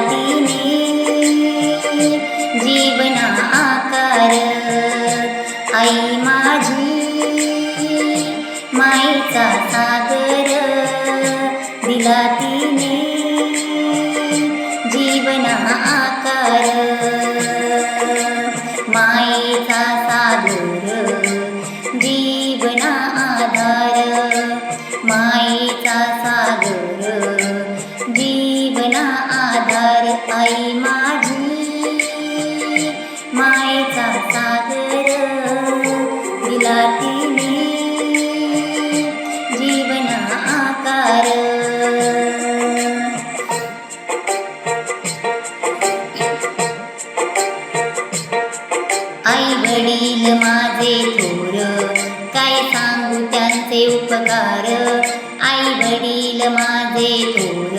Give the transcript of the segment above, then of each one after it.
तिने जीवना आकार, आई माझी मायेचा सागर दिला तिने जीवना आकार, मायेचा सागर जीवना आधार, मायेचा सागर जीवना आधार, आई माझी मायेचा सागर दिला तिने जीवना आकार. आई वडील माझे थोर, काय सांगू त्यांचे उपकार. आई वडील माझे थोर,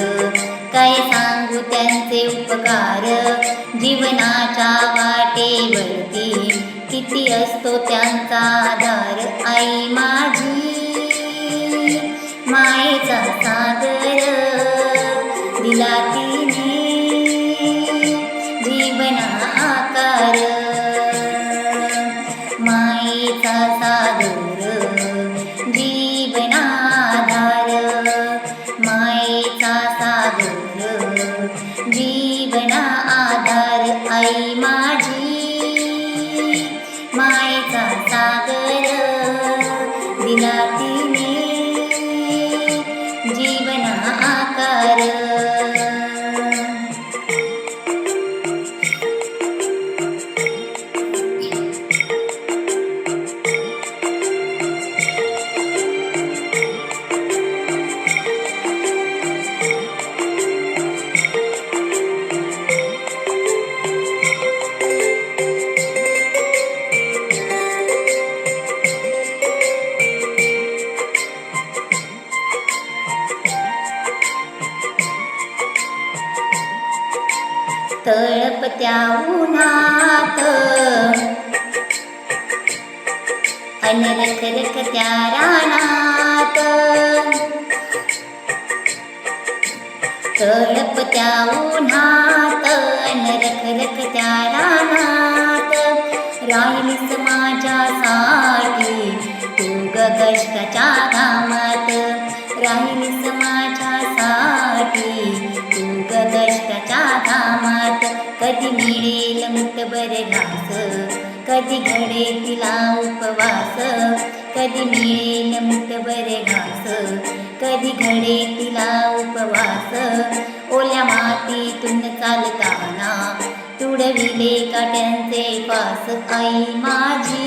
काय सांगू त्यांचे उपकार. जीवनाच्या वाटेवरती किती असतो त्यांचा आधार, आई माझी मायेचा सागर दिला तिने जीवना आकार. मायेचा सागर जीवना आधार, मायेचा सागर जीवना आधार, आई माझी मायेचा सागर दिला तिने जीवना आकार. तळपत्या उन्हात अन रखरखत्या रानात, तळपत्या उन्हात अन रखरखत्या रानात, राहिलीस माझ्यासाठी तू ग कष्टाच्या घामात, राहिलीस माझ्यासाठी तू ग कष्टाच्या घामात. कधी मिळेल मुठभर घास, कधी घडेल तिला उपवास, कधी मिळेल मुठभर घास, कधी घडेल तिला उपवास. ओल्या मातीतून चालताना तुडविले काट्यांचे पास, आई माझी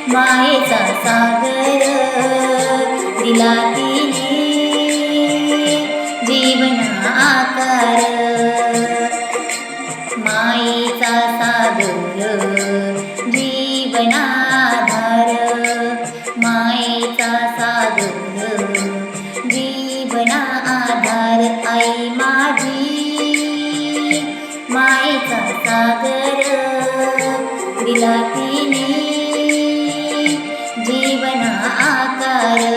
मायेचा सागर दिला तिने जीवना आकार. मायेचा सागर जीवना आधार, मायेचा सागर जीवना आधार, आई माझी मायेचा सागर दिला तिने जीवना आकार.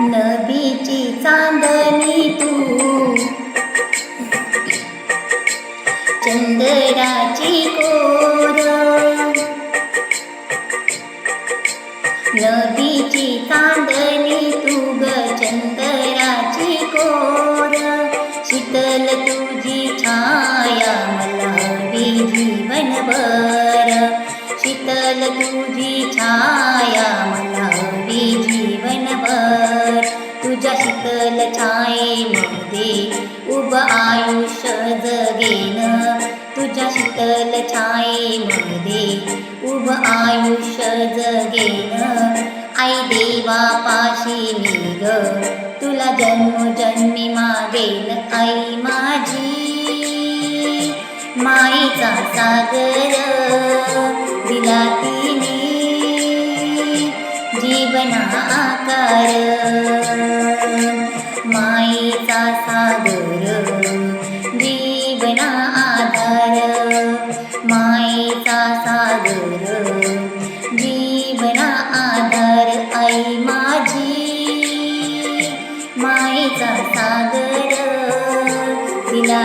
नदीची चांदणी तू, चंद्राची कोर, नदीची चांदणी तू ग चंद्राची कोर. शीतल तुझी छाया मला हवी जीवनभर, शीतल तुझी छाया मला हवी जीवनभर. तुझ्या शीतल छायेमध्ये उभं आयुष्य जगेन, तुझ्या शीतल छायेमध्ये उभ आयुष्य जगेन आई देवापाशी मी ग तुला जन्मोजन्मी मागेन आई माझी मायेचा सागर दिला तिने जीवना आकार मायेचा सागर जीवना आधार मायेचा सागर जीवना आधार आई माझी मायेचा सागर दिला